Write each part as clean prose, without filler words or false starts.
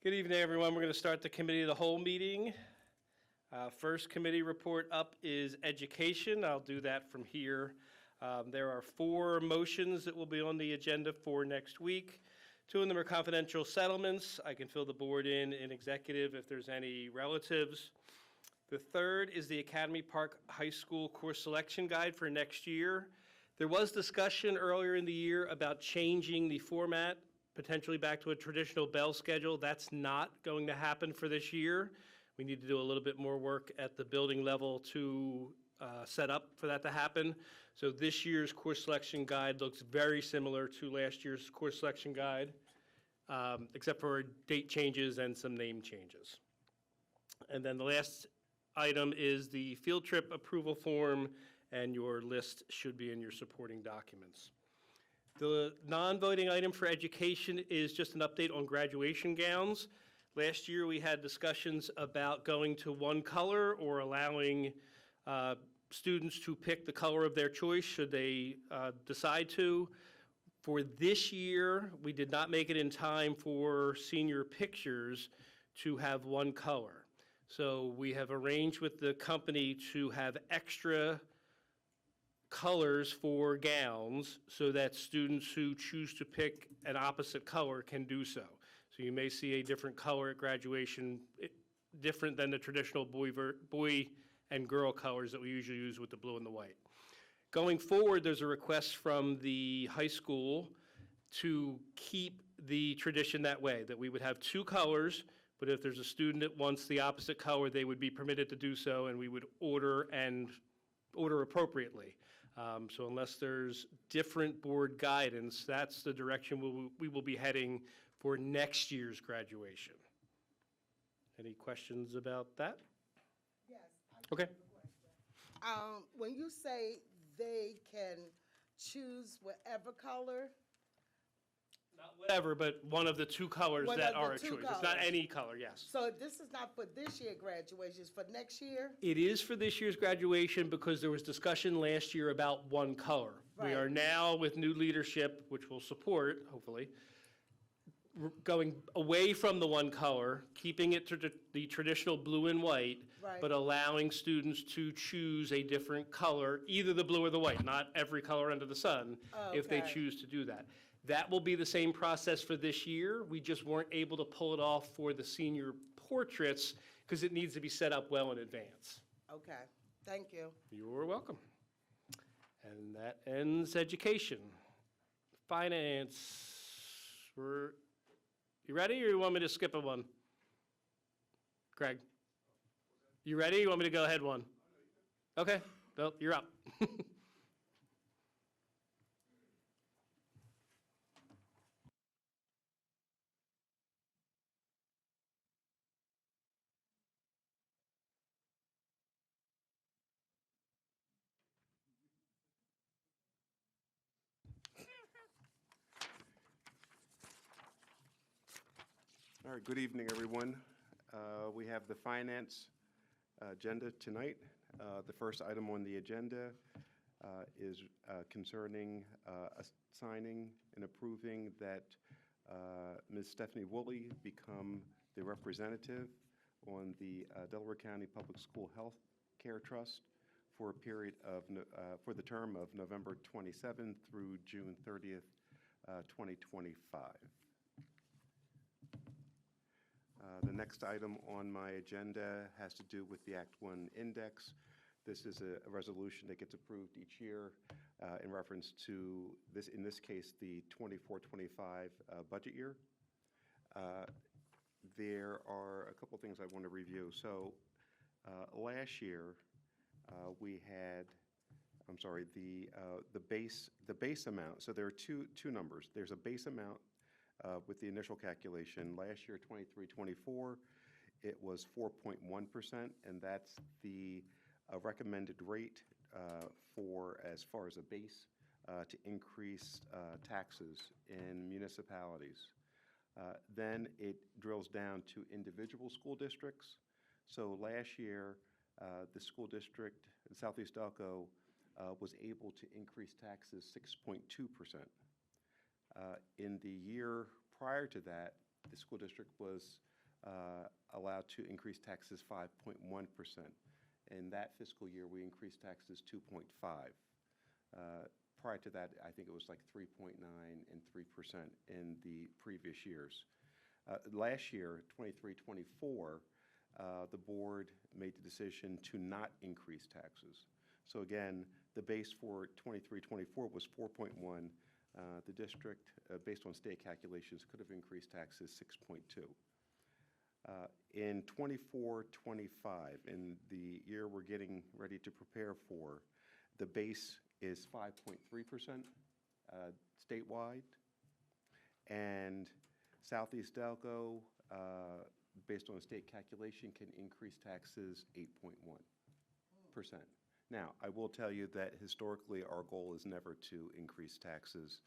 Good evening, everyone. We're going to start the committee of the whole meeting. First committee report up is education. I'll do that from here. There are 4 motions that will be on the agenda for next week. 2 of them are confidential settlements. I can fill the board in executive if there's any relatives. The 3rd is the Academy Park High School course selection guide for next year. There was discussion earlier in the year about changing the format, potentially back to a traditional bell schedule. That's not going to happen for this year. We need to do a little bit more work at the building level to set up for that to happen. So this year's course selection guide looks very similar to last year's course selection guide, except for date changes and some name changes. And then the last item is the field trip approval form, and your list should be in your supporting documents. The non-voting item for education is just an update on graduation gowns. Last year, we had discussions about going to one color or allowing students to pick the color of their choice should they decide to. For this year, we did not make it in time for senior pictures to have one color. So we have arranged with the company to have extra colors for gowns so that students who choose to pick an opposite color can do so. So you may see a different color at graduation, different than the traditional boy and girl colors that we usually use with the blue and the white. Going forward, there's a request from the high school to keep the tradition that way, that we would have 2 colors, but if there's a student that wants the opposite color, they would be permitted to do so, and we would order appropriately. So unless there's different board guidance, that's the direction we will be heading for next year's graduation. Any questions about that? Yes. Okay. When you say they can choose whatever color, Not whatever, but one of the 2 colors One that of the are a 2 choice. It's not colors. any color, yes. so this is not for this year graduation, it's for next year? It is for this year's graduation because there was discussion last year about one color. We Right. are now, with new leadership, which we'll support, hopefully, going away from the one color, keeping it to the traditional blue and white, Right. but allowing students to choose a different color, either the blue or the white, not every color under the sun, if they Okay. choose to do that. That will be the same process for this year. We just weren't able to pull it off for the senior portraits because it needs to be set up well in advance. Okay, thank you. You're welcome. And that ends education. Finance, you ready, or you want me to skip a one? Craig? You ready, or you want me to go ahead one? Okay, well, you're up. All right, good evening, everyone. We have the finance agenda tonight. The first item on the agenda is concerning assigning and approving that Ms. Stephanie Woolley become the representative on the Delaware County Public School Health Care Trust for a period of, for the term of November 27th through June 30th, 2025. The next item on my agenda has to do with the Act 1 index. This is a resolution that gets approved each year in reference to this, in this case, the 24-25 budget year. There are a couple things I want to review. So last year we had, I'm sorry, the base amount. So there are two numbers. There's a base amount with the initial calculation. Last year, 23-24, it was 4.1%, and that's the recommended rate for, as far as a base, to increase taxes in municipalities. Then it drills down to individual school districts. So last year, the school district, Southeast Delco, was able to increase taxes 6.2%. In the year Prior to that, the school district was allowed to increase taxes 5.1%. In that fiscal year, we increased taxes 2.5. Prior to that, I think it was like 3.9 and 3% in the previous years. Last year, 23-24, the board made the decision to not increase taxes. So again, the base for 23-24 was 4.1. The district, based on state calculations, could have increased taxes 6.2. In 24-25, in the year we're getting ready to prepare for, the base is 5.3% statewide, and Southeast Delco, based on a state calculation, can increase taxes 8.1%. Now, I will tell you that historically, our goal is never to increase taxes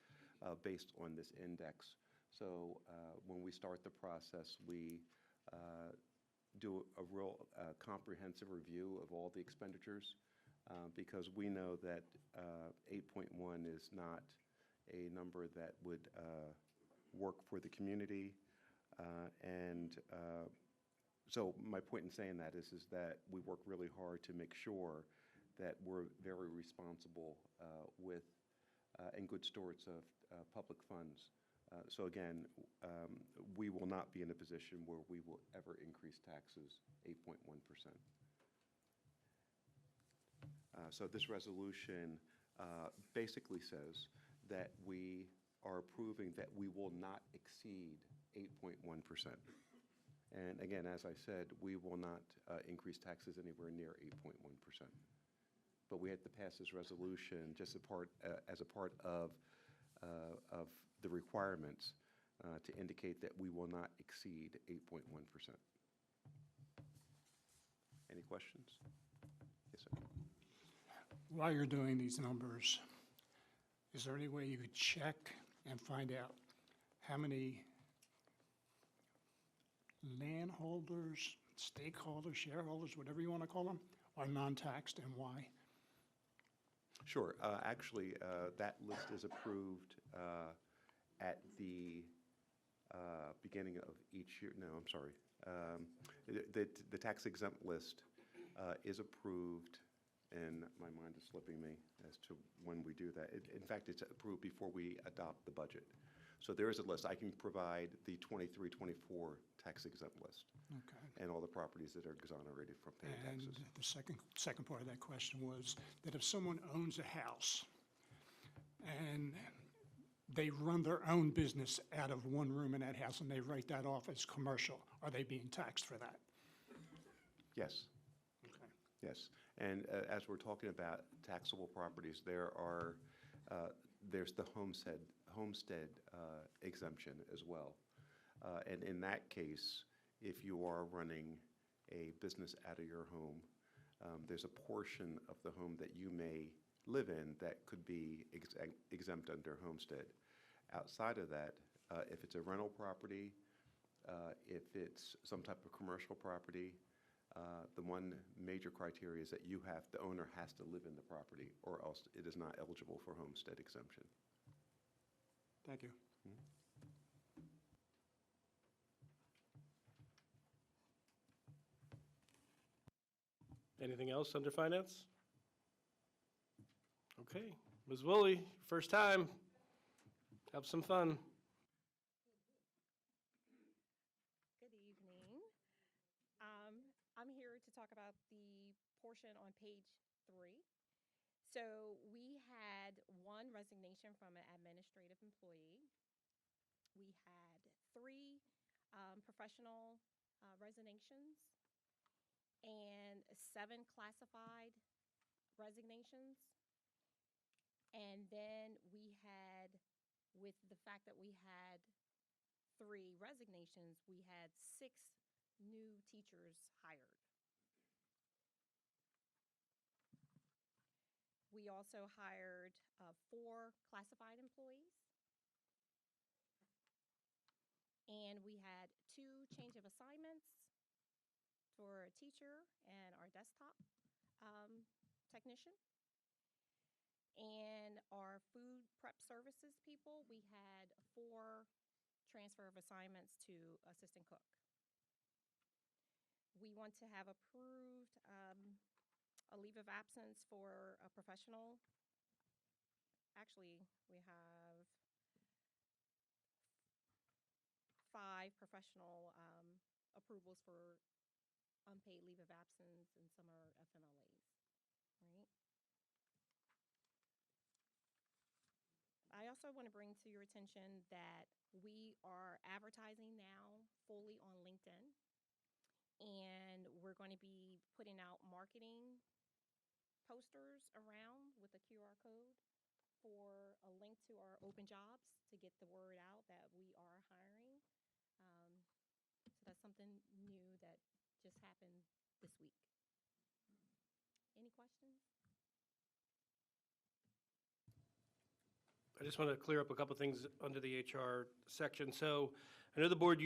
based on this index. So when we start the process, we do a real comprehensive review of all the expenditures because we know that 8.1 is not a number that would work for the community. So my point in saying that is that we work really hard to make sure that we're very responsible with and good stewards of public funds. So again, we will not be in a position where we will ever increase taxes 8.1%. So this resolution basically says that we are approving that we will not exceed 8.1%. And again, as I said, we will not increase taxes anywhere near 8.1%. But we had to pass this resolution just as a part of the requirements to indicate that we will not exceed 8.1%. Any questions? Yes, sir. While you're doing these numbers, is there any way you could check and find out how many landholders, stakeholders, shareholders, whatever you want to call them, are non-taxed and why? Sure. Actually, that list is approved at the beginning of each year. No, I'm sorry. The tax exempt list is approved, and my mind is slipping me as to when we do that. In fact, it's approved before we adopt the budget. So there is a list. I can provide the 23-24 tax exempt list. Okay. And all the properties that are exonerated from paying And taxes. the second part of that question was that if someone owns a house and they run their own business out of one room in that house and they write that off as commercial, are they being taxed for that? Yes. Okay. Yes, and as we're talking about taxable properties, there's the homestead exemption as well. And in that case, if you are running a business out of your home, there's a portion of the home that you may live in that could be exempt under homestead. Outside of that, if it's a rental property, if it's some type of commercial property, the one major criteria is that the owner has to live in the property, or else it is not eligible for homestead exemption. Thank you. Anything else under finance? Okay, Ms. Woolley, first time. Have some fun. Good evening. I'm here to talk about the portion on page 3. So we had one resignation from an administrative employee. We had 3 professional resignations and 7 classified resignations. And then we had, with the fact that we had 3 resignations, we had 6 new teachers hired. We also hired 4 classified employees. And we had 2 change of assignments for a teacher and our desktop technician. And our food prep services people, we had 4 transfer of assignments to assistant cook. We want to have approved a leave of absence for a professional. Actually, we have 5 professional approvals for unpaid leave of absence, and some are FMLAs, right? I also want to bring to your attention that we are advertising now fully on LinkedIn, and we're going to be putting out marketing posters around with a QR code for a link to our open jobs to get the word out that we are hiring. So that's something new that just happened this week. Any questions? I just want to clear up a couple things under the HR section. So I know the board,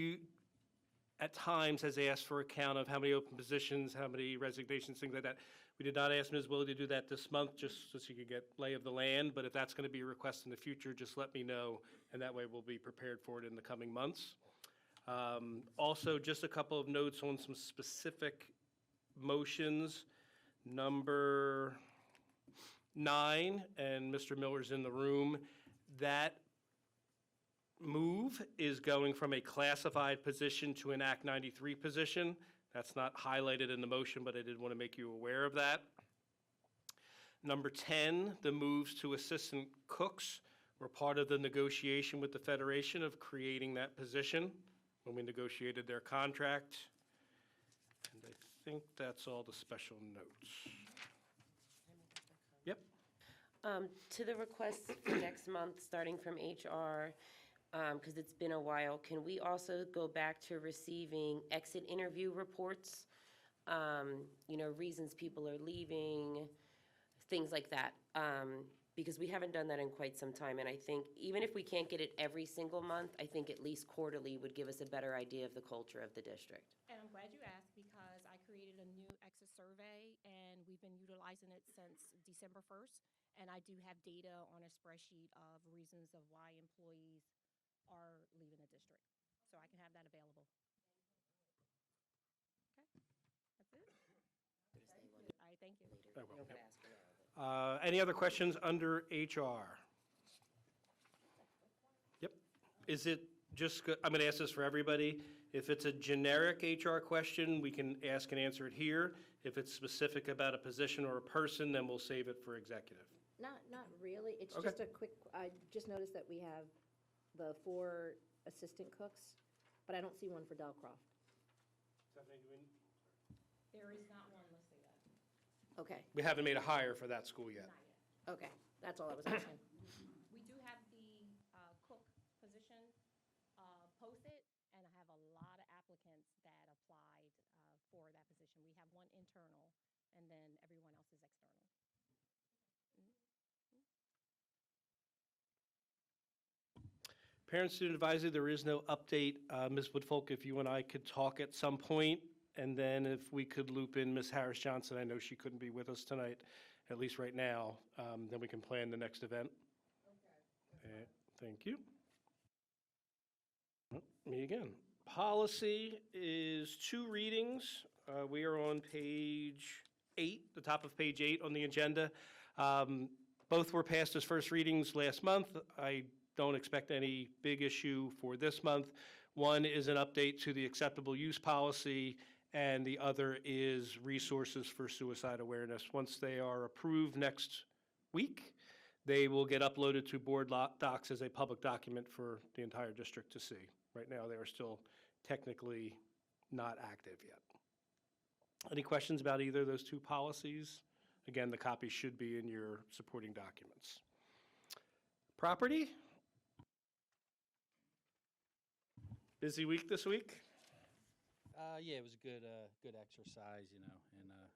at times has asked for a count of how many open positions, how many resignations, things like that. We did not ask Ms. Willie to do that this month, just so she could get lay of the land, but if that's going to be a request in the future, just let me know, and that way we'll be prepared for it in the coming months. Also, just a couple of notes on some specific motions. Number 9, and Mr. Miller's in the room, that move is going from a classified position to an Act 93 position. That's not highlighted in the motion, but I did want to make you aware of that. Number 10, the moves to assistant cooks were part of the negotiation with the Federation of creating that position when we negotiated their contract. And I think that's all the special notes. Yep. To the requests for next month, starting from HR, because it's been a while, can we also go back to receiving exit interview reports? Reasons people are leaving, things like that. Because we haven't done that in quite some time, and I think even if we can't get it every single month, I think at least quarterly would give us a better idea of the culture of the district. And I'm glad you asked, because I created a new exit survey, and we've been utilizing it since December 1st. And I do have data on a spreadsheet of reasons of why employees are leaving the district. So I can have that available. Okay, that's it. All right, thank you. I will, We don't yep. gotta ask for all of it. Any other questions under HR? Yep. Is it just, I'm going to ask this for everybody. If it's a generic HR question, we can ask and answer it here. If it's specific about a position or a person, then we'll save it for executive. Not really. It's Okay. just a quick, I just noticed that we have the 4 assistant cooks, but I don't see one for Delcroft. There is not one listed yet. Okay, We haven't made a hire for that school yet. Not yet. okay. That's all I was asking. We do have the cook position posted, and I have a lot of applicants that applied for that position. We have one internal, and then everyone else is external. Parent-student advisory, there is no update. Ms. Woodfolk, if you and I could talk at some point, and then if we could loop in Ms. Harris Johnson, I know she couldn't be with us tonight, at least right now, then we can plan the next event. Okay. Thank you. Oh, me again. Policy is 2 readings. We are on page 8, the top of page 8 on the agenda. Both were passed as first readings last month. I don't expect any big issue for this month. One is an update to the acceptable use policy, and the other is resources for suicide awareness. Once they are approved next week, they will get uploaded to board docs as a public document for the entire district to see. Right now, they are still technically not active yet. Any questions about either of those 2 policies? Again, the copy should be in your supporting documents. Property? Busy week this week? Yeah, it was a good exercise, in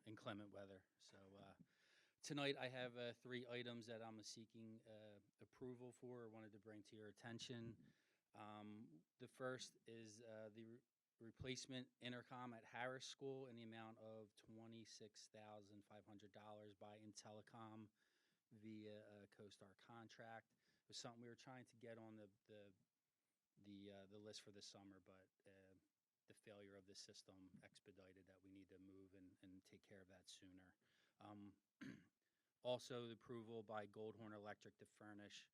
inclement weather. So tonight I have 3 items that I'm seeking approval for, wanted to bring to your attention. The first is the replacement intercom at Harris School in the amount of $26,500 by Intellicom via a CoStar contract. It was something we were trying to get on the the list for the summer, but the failure of the system expedited that we need to move and take care of that sooner. Also, the approval by Goldhorn Electric to furnish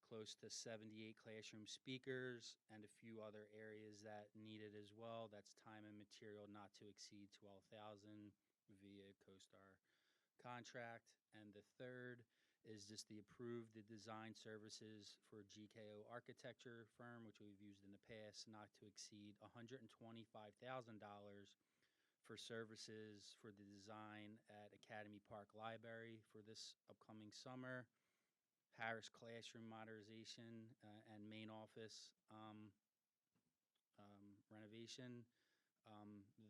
close to 78 classroom speakers and a few other areas that need it as well. That's time and material not to exceed $12,000 via CoStar contract. And the third is just the design services for GKO architecture firm, which we've used in the past, not to exceed $125,000 for services for the design at Academy Park Library for this upcoming summer, Harris Classroom modernization and main office renovation,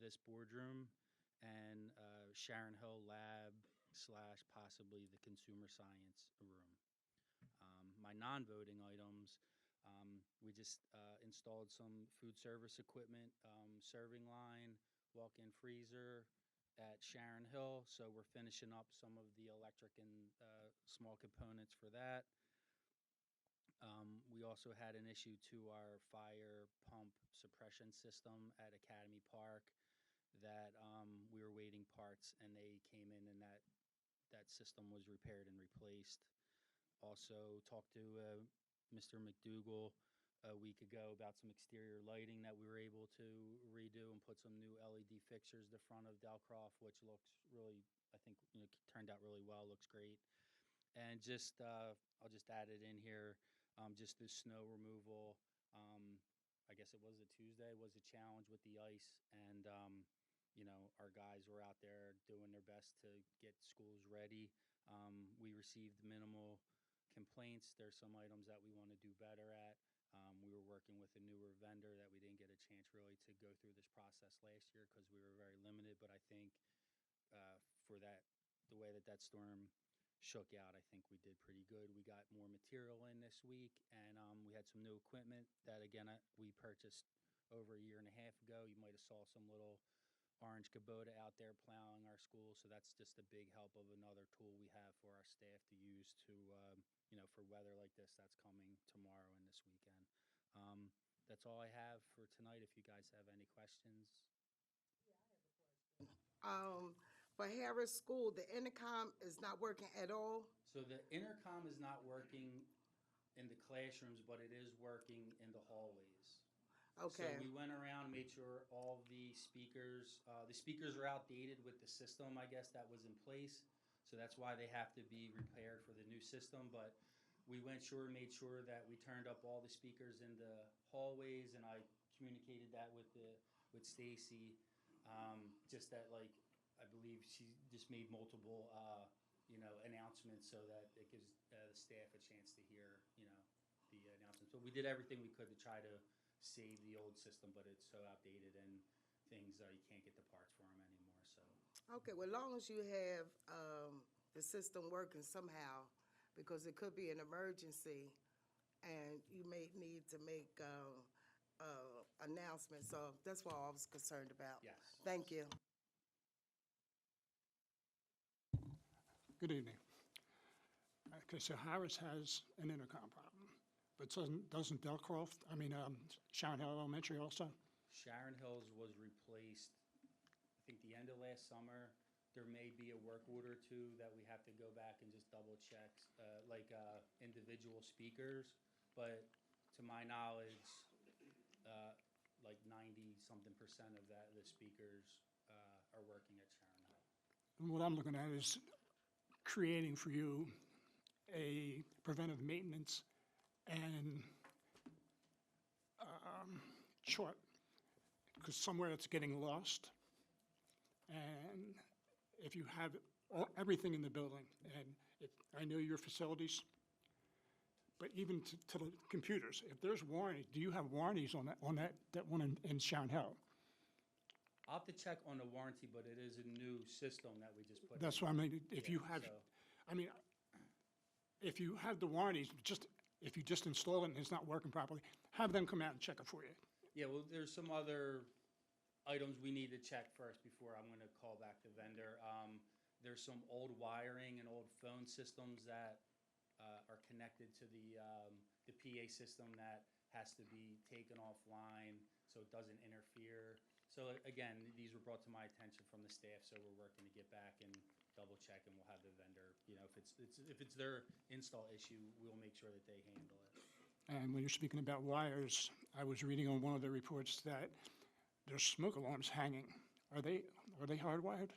this boardroom, and Sharon Hill Lab / possibly the consumer science room. My non-voting items, we just installed some food service equipment, serving line, walk-in freezer at Sharon Hill, so we're finishing up some of the electric and small components for that. We also had an issue to our fire pump suppression system at Academy Park that we were waiting parts, and they came in and that system was repaired and replaced. Also talked to Mr. McDougal a week ago about some exterior lighting that we were able to redo and put some new LED fixtures the front of Delcroft, which looks really, I think, turned out really well, looks great. And just, I'll just add it in here, just the snow removal. I guess it was a Tuesday, was a challenge with the ice, and our guys were out there doing their best to get schools ready. We received minimal complaints. There's some items that we want to do better at. We were working with a newer vendor that we didn't get a chance really to go through this process last year because we were very limited, but I think for the way that storm shook out, I think we did pretty good. We got more material in this week, and we had some new equipment that, again, we purchased over a year and a half ago. You might have saw some little orange Kubota out there plowing our school, so that's just a big help of another tool we have for our staff to use to, for weather like this that's coming tomorrow and this weekend. That's all I have for tonight. If you guys have any questions. For Harris School, the intercom is not working at all? So the intercom is not working in the classrooms, but it is working in the hallways. Okay. So we went around, made sure all the speakers are outdated with the system, I guess, that was in place. So that's why they have to be repaired for the new system. But we made sure that we turned up all the speakers in the hallways, and I communicated that with Stacy. Just that, like, I believe she just made multiple, announcements so that it gives the staff a chance to hear, the announcements. But we did everything we could to try to save the old system, but it's so outdated and things, you can't get the parts for them anymore, so. Okay, well, as long as you have the system working somehow, because it could be an emergency, and you may need to make announcements, so that's what I was concerned about. Yes. Thank you. Good evening. Okay, so Harris has an intercom problem, but doesn't Sharon Hill Elementary also? Sharon Hills was replaced, I think, the end of last summer. There may be a work order or two that we have to go back and just double check, individual speakers. But to my knowledge, like 90-something% of the speakers are working at Sharon Hill. And what I'm looking at is creating for you a preventive maintenance and chart, because somewhere it's getting lost. And if you have everything in the building, and I know your facilities, but even to the computers, if there's warranty, do you have warranties on that one in Sharon Hill? I'll have to check on the warranty, but it is a new system that we just put in. That's what I mean. If you Yeah, have, so- if you have the warranties, if you just install it and it's not working properly, have them come out and check it for you. Yeah, well, there's some other items we need to check first before I'm going to call back the vendor. There's some old wiring and old phone systems that are connected to the the PA system that has to be taken offline so it doesn't interfere. So again, these were brought to my attention from the staff, so we're working to get back and double check, and we'll have the vendor, if it's their install issue, we'll make sure that they handle it. And when you're speaking about wires, I was reading on one of the reports that there's smoke alarms hanging. Are they hardwired?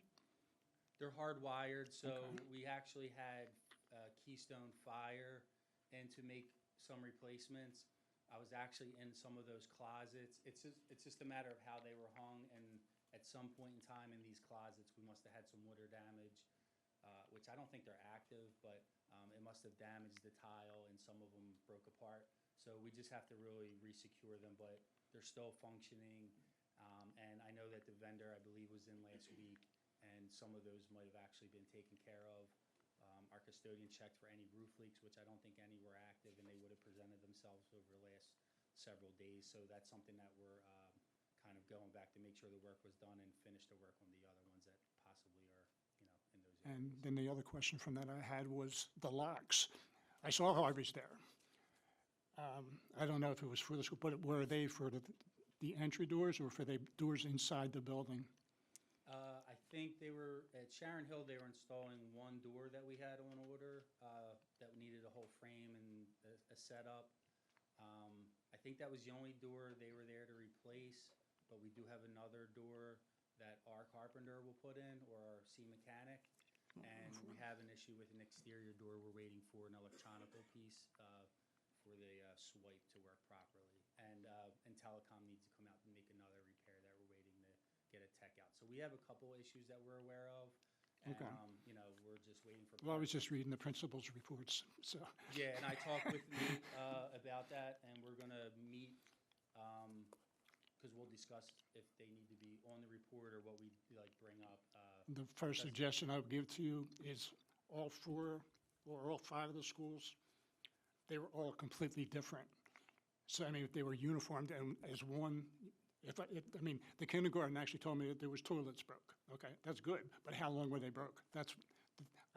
They're hardwired, so we actually had Keystone Fire in to make some replacements. I was actually in some of those closets. It's just a matter of how they were hung, and at some point in time in these closets, we must have had some water damage, which I don't think they're active, but it must have damaged the tile, and some of them broke apart. So we just have to really re-secure them, but they're still functioning. And I know that the vendor, I believe, was in last week, and some of those might have actually been taken care of. Our custodian checked for any roof leaks, which I don't think any were active, and they would have presented themselves over the last several days. So that's something that we're kind of going back to make sure the work was done and finish the work on the other ones that possibly are, in those areas. And then the other question from that I had was the locks. I saw Harvey's there. I don't know if it was for the school, but were they for the entry doors or for the doors inside the building? I think they were, at Sharon Hill, they were installing one door that we had on order that needed a whole frame and a setup. I think that was the only door they were there to replace, but we do have another door that our carpenter will put in, or our C mechanic. And we have an issue with an exterior door. We're waiting for an electronical piece for the swipe to work properly. And Telecom needs to come out and make another repair that we're waiting to get a tech out. So we have a couple issues that we're aware of. And, Okay. We're just waiting for. Well, I was just reading the principal's reports, so. Yeah, and I talked with Nate about that, and we're going to meet, because we'll discuss if they need to be on the report or what we bring up. The first suggestion I would give to you is all four or all five of the schools, they were all completely different. So, I mean, if they were uniformed and as one, the kindergarten actually told me that there was toilets broke. Okay, that's good, but how long were they broke?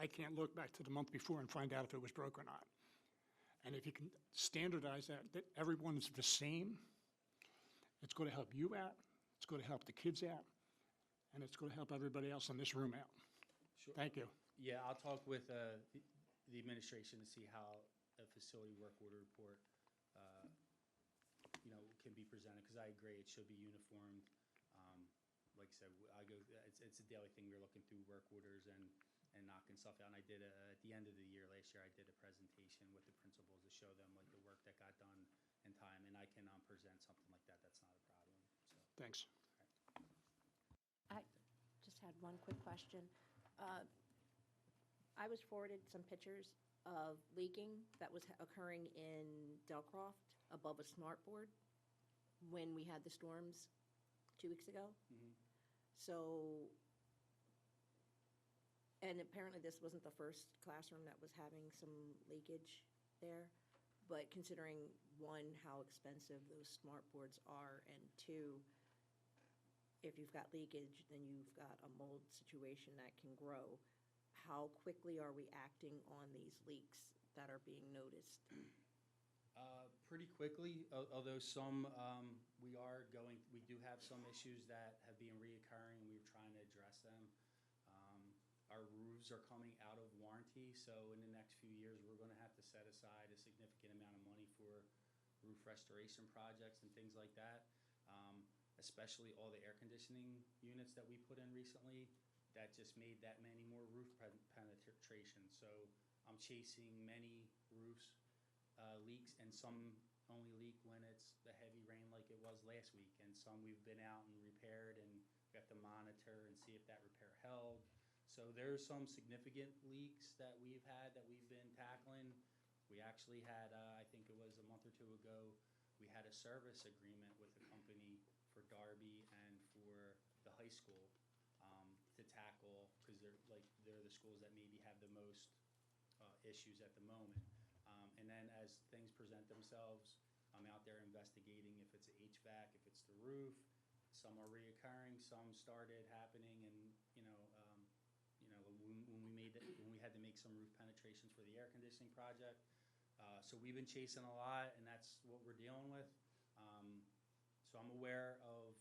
I can't look back to the month before and find out if it was broke or not. And if you can standardize that everyone is the same, it's going to help you out, it's going to help the kids out, and it's going to help everybody else in this room out. Sure. Thank you. Yeah, I'll talk with the administration to see how a facility work order report, can be presented, because I agree, it should be uniformed. Like I said, it's a daily thing. We're looking through work orders and knocking stuff out. And I did, at the end of the year, last year, I did a presentation with the principals to show them the work that got done in time, and I can present something like that. That's not a problem, so. Thanks. I just had one quick question. I was forwarded some pictures of leaking that was occurring in Delcroft above a smart board when we had the storms 2 weeks ago. Mhm. So, and apparently this wasn't the first classroom that was having some leakage there. But considering, one, how expensive those smart boards are, and two, if you've got leakage, then you've got a mold situation that can grow. How quickly are we acting on these leaks that are being noticed? Pretty quickly, although some, we do have some issues that have been reoccurring, and we're trying to address them. Our roofs are coming out of warranty, so in the next few years, we're gonna have to set aside a significant amount of money for roof restoration projects and things like that. Especially all the air conditioning units that we put in recently, that just made that many more roof penetration. So I'm chasing many roofs leaks, and some only leak when it's the heavy rain like it was last week, and some we've been out and repaired, and we have to monitor and see if that repair held. So there's some significant leaks that we've had that we've been tackling. We actually had, I think it was a month or two ago, we had a service agreement with a company for Darby and for the high school to tackle, because they're the schools that maybe have the most issues at the moment. And then as things present themselves, I'm out there investigating if it's HVAC, if it's the roof. Some are reoccurring, some started happening, and when we had to make some roof penetrations for the air conditioning project, So we've been chasing a lot, and that's what we're dealing with. So I'm aware of,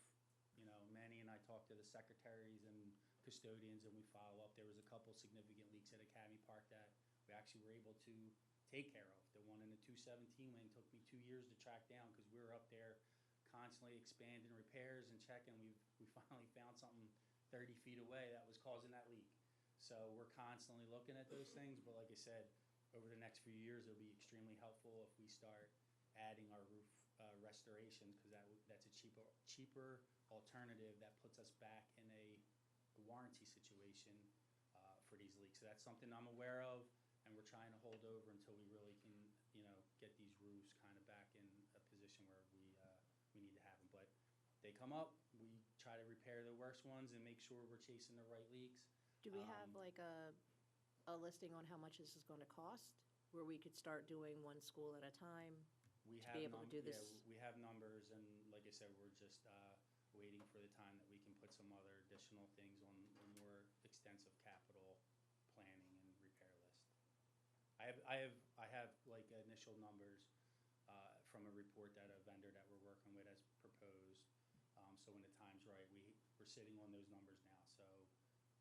Manny and I talked to the secretaries and custodians, and we follow up. There was a couple significant leaks at Academy Park that we actually were able to take care of. The one in the 217 wing took me 2 years to track down because we were up there constantly expanding repairs and checking. We finally found something 30 feet away that was causing that leak. So we're constantly looking at those things, but like I said, over the next few years, it'll be extremely helpful if we start adding our roof restorations, because that's a cheaper alternative that puts us back in a warranty situation for these leaks. So that's something I'm aware of, and we're trying to hold over until we really can, get these roofs kind of back in a position where we need to have them. But they come up, we try to repair the worst ones and make sure we're chasing the right leaks. Do we have like a listing on how much this is going to cost, where we could start doing one school at a time? We To have be able to do this. we have numbers, and like I said, we're just waiting for the time that we can put some other additional things on a more extensive capital planning and repair list. I have like initial numbers from a report that a vendor that we're working with has proposed. So when the time's right, we're sitting on those numbers now. So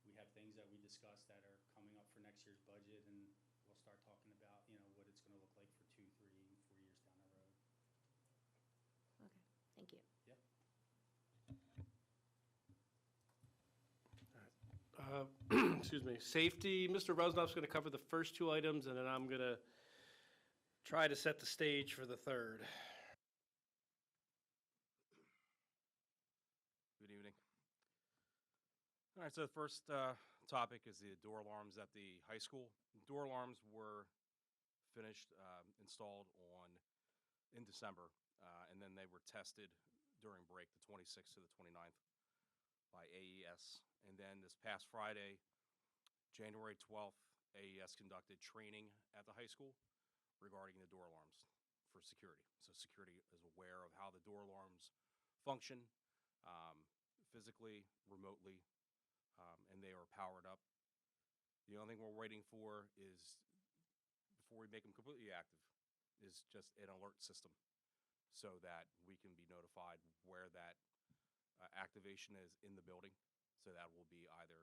we have things that we discussed that are coming up for next year's budget, and we'll start talking about, what it's gonna look like for 2, 3, and 4 years down the road. Okay, thank you. Yep. Excuse me, safety, Mr. Rosnoff's going to cover the first 2 items, and then I'm going to try to set the stage for the third. Good evening. All right, so the first topic is the door alarms at the high school. Door alarms were finished, installed in December, and then they were tested during break, the 26th to the 29th, by AES. And then this past Friday, January 12th, AES conducted training at the high school regarding the door alarms for security. So security is aware of how the door alarms function physically, remotely, and they are powered up. The only thing we're waiting for is, before we make them completely active, is just an alert system so that we can be notified where that activation is in the building. So that will be either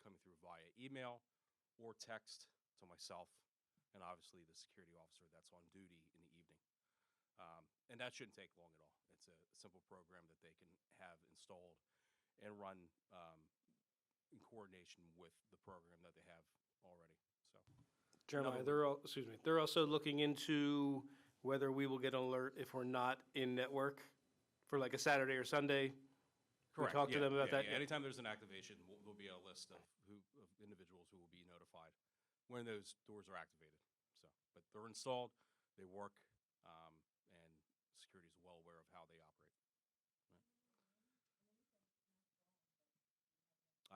coming through via email or text to myself and obviously the security officer that's on duty in the evening. And that shouldn't take long at all. It's a simple program that they can have installed and run in coordination with the program that they have already. So Jeremiah, Another- they're also looking into whether we will get an alert if we're not in network for like a Saturday or Sunday. We Correct. talked to them about that? Yeah. Anytime there's an activation, there'll be a list of individuals who will be notified when those doors are activated. So, but they're installed, they work, and security is well aware of how they operate.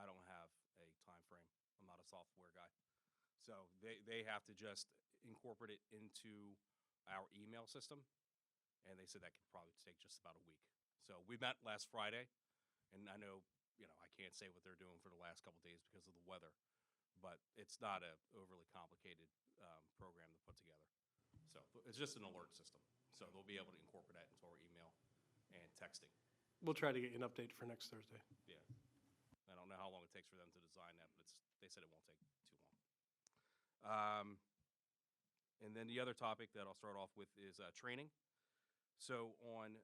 Right. I don't have a time frame. I'm not a software guy. So they have to just incorporate it into our email system, and they said that could probably take just about a week. So we met last Friday. And I know, I can't say what they're doing for the last couple of days because of the weather, but it's not a overly complicated program to put together. So it's just an alert system. So they'll be able to incorporate that into our email and texting. We'll try to get you an update for next Thursday. Yeah. I don't know how long it takes for them to design that, but they said it won't take too long. And then the other topic that I'll start off with is training. So on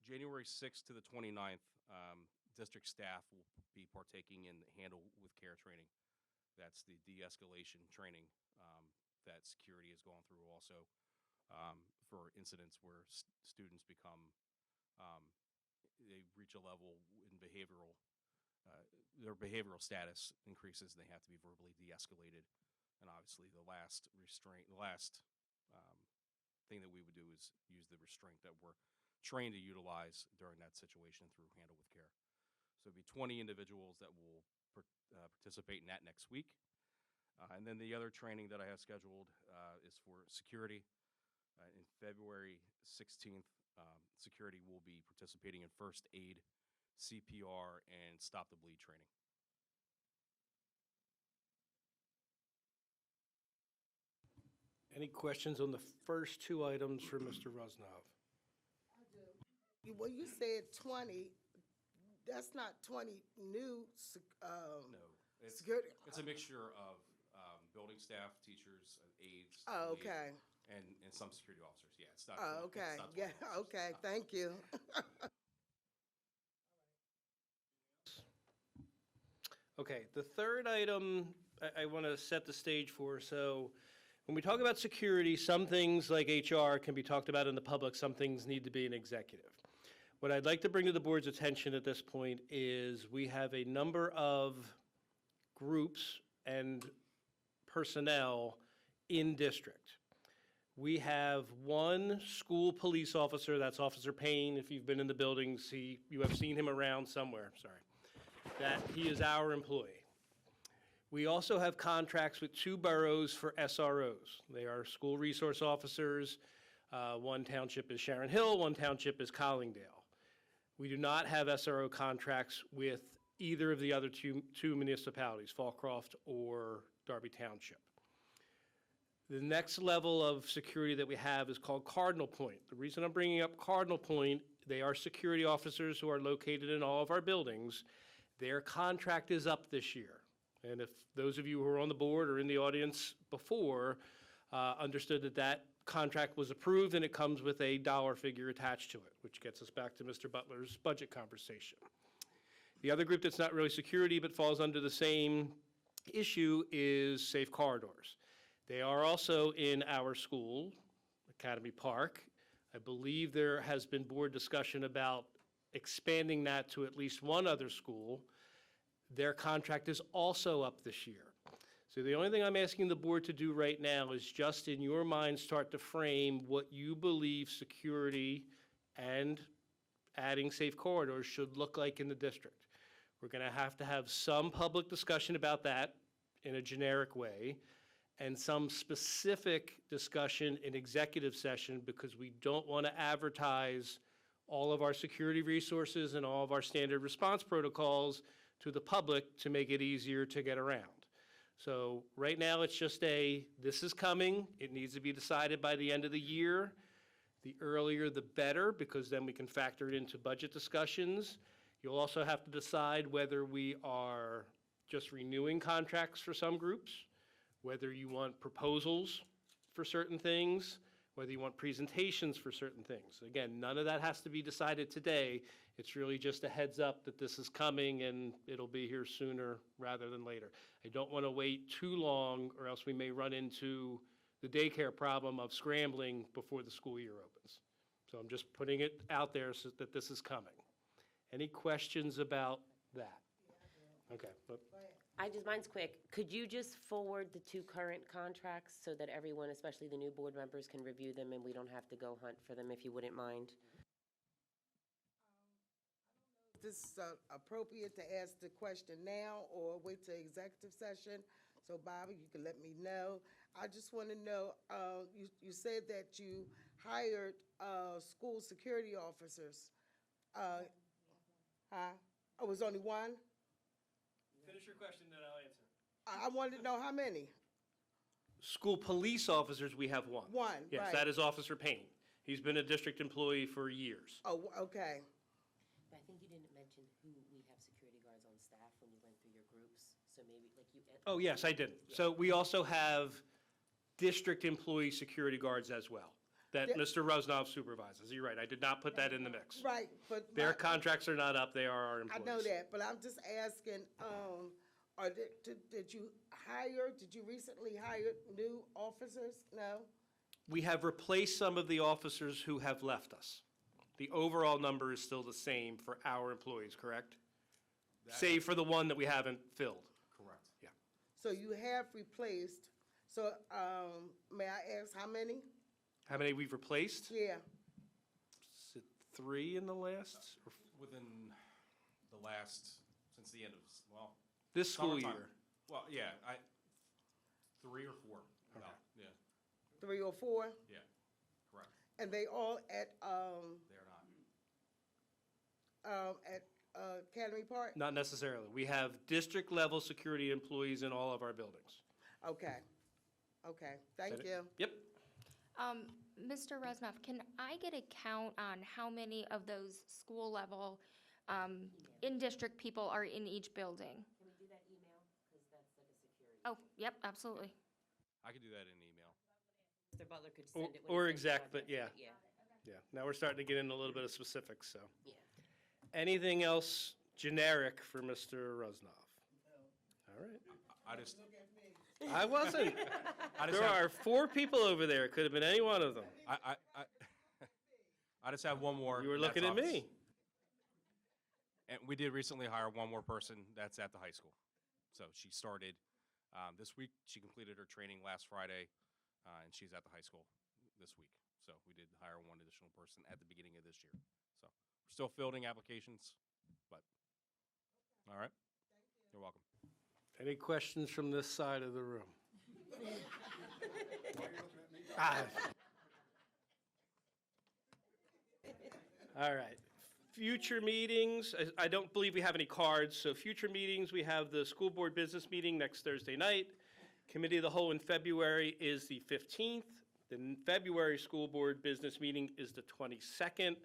January 6th to the 29th, district staff will be partaking in Handle with Care training. That's the de-escalation training that security has gone through also for incidents where students become, they reach a level in behavioral, their behavioral status increases, and they have to be verbally de-escalated. And obviously the last thing that we would do is use the restraint that we're trained to utilize during that situation through Handle with Care. So it'll be 20 individuals that will participate in that next week. And then the other training that I have scheduled is for security. In February 16th, security will be participating in first aid, CPR, and stop the bleed training. Any questions on the first two items for Mr. Rusnov? Well, you said 20, that's not 20 new, No, it's, security. it's a mixture of building staff, teachers, aides. Oh, lead, okay. And some security officers, yeah, it's not. Oh, it's okay, not yeah, 20 officers. okay, thank you. Okay, the third item I want to set the stage for. So when we talk about security, some things like HR can be talked about in the public, some things need to be in executive. What I'd like to bring to the board's attention at this point is we have a number of groups and personnel in district. We have one school police officer, that's Officer Payne. If you've been in the buildings, you have seen him around somewhere, sorry. That he is our employee. We also have contracts with two boroughs for SROs. They are school resource officers. One township is Sharon Hill, one township is Collingdale. We do not have SRO contracts with either of the other two municipalities, Fallcroft or Darby Township. The next level of security that we have is called Cardinal Point. The reason I'm bringing up Cardinal Point, they are security officers who are located in all of our buildings. Their contract is up this year. And if those of you who are on the board or in the audience before understood that that contract was approved and it comes with a dollar figure attached to it, which gets us back to Mr. Butler's budget conversation. The other group that's not really security but falls under the same issue is Safe Corridors. They are also in our school, Academy Park. I believe there has been board discussion about expanding that to at least one other school. Their contract is also up this year. So the only thing I'm asking the board to do right now is just in your mind start to frame what you believe security and adding Safe Corridors should look like in the district. We're going to have some public discussion about that in a generic way, and some specific discussion in executive session, because we don't want to advertise all of our security resources and all of our standard response protocols to the public to make it easier to get around. So right now, it's just this is coming. It needs to be decided by the end of the year. The earlier, the better, because then we can factor it into budget discussions. You'll also have to decide whether we are just renewing contracts for some groups, whether you want proposals for certain things, whether you want presentations for certain things. Again, none of that has to be decided today. It's really just a heads up that this is coming and it'll be here sooner rather than later. I don't want to wait too long or else we may run into the daycare problem of scrambling before the school year opens. So I'm just putting it out there so that this is coming. Any questions about that? Okay. Mine's quick. Could you just forward the two current contracts so that everyone, especially the new board members, can review them and we don't have to go hunt for them, if you wouldn't mind? Is this appropriate to ask the question now or wait till executive session? So Bobby, you can let me know. I just want to know, you said that you hired school security officers. Huh? Oh, it was only one? Finish your question, then I'll answer. I wanted to know how many. School police officers, we have one. One, Yes, right. that is Officer Payne. He's been a district employee for years. Oh, okay. I think you didn't mention who we have security guards on staff when you went through your groups, so maybe, like you. Oh, yes, I did. So we also have district employee security guards as well, that Yeah. Mr. Rusnov supervises. You're right, I did not put that in the mix. Right, but. Their contracts are not up, they are our I employees. know that, but I'm just asking, did you recently hire new officers? No? We have replaced some of the officers who have left us. The overall number is still the same for our employees, correct? Save for the one that we haven't filled. Correct. Yeah. So you have replaced, so, may I ask how many? How many we've replaced? Yeah, Is it 3 in the last, or Within the last, since the end of, well. this school summertime. year? Well, yeah, 3 or 4. Okay. Yeah, 3 or 4? yeah, correct. And they all at, They're not. at Academy Park? Not necessarily. We have district-level security employees in all of our buildings. Okay, okay, Is that thank it? you. Yep. Mr. Resnoff, can I get a count on how many of those school-level, in-district people are in each building? Can we do that email? Because that's like a security. Oh, yep, absolutely. I could do that in email. Mr. Butler could Or- send it when or he sends the exact, but contact, yeah. Now we're starting to get into a little bit of specifics, so. Yeah. Anything else generic for Mr. Rosnoff? All right. I just, I wasn't. I just There have, are 4 people over there. It could have been any one of them. I just have one more. You were and that's looking at office. me. And we did recently hire one more person that's at the high school. So she started this week. She completed her training last Friday, and she's at the high school this week. So we did hire one additional person at the beginning of this year. So we're still fielding applications, but all right. You're welcome. Any questions from this side of the room? Ah. All right. Future meetings, I don't believe we have any cards, so future meetings, we have the school board business meeting next Thursday night. Committee of the Whole in February is the 15th. The February school board business meeting is the 22nd.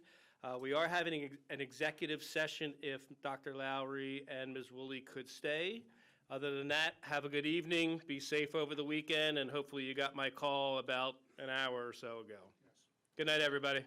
We are having an executive session if Dr. Lowry and Ms. Woolley could stay. Other than that, have a good evening, be safe over the weekend, and hopefully you got my call about an hour or so ago. Good night, everybody.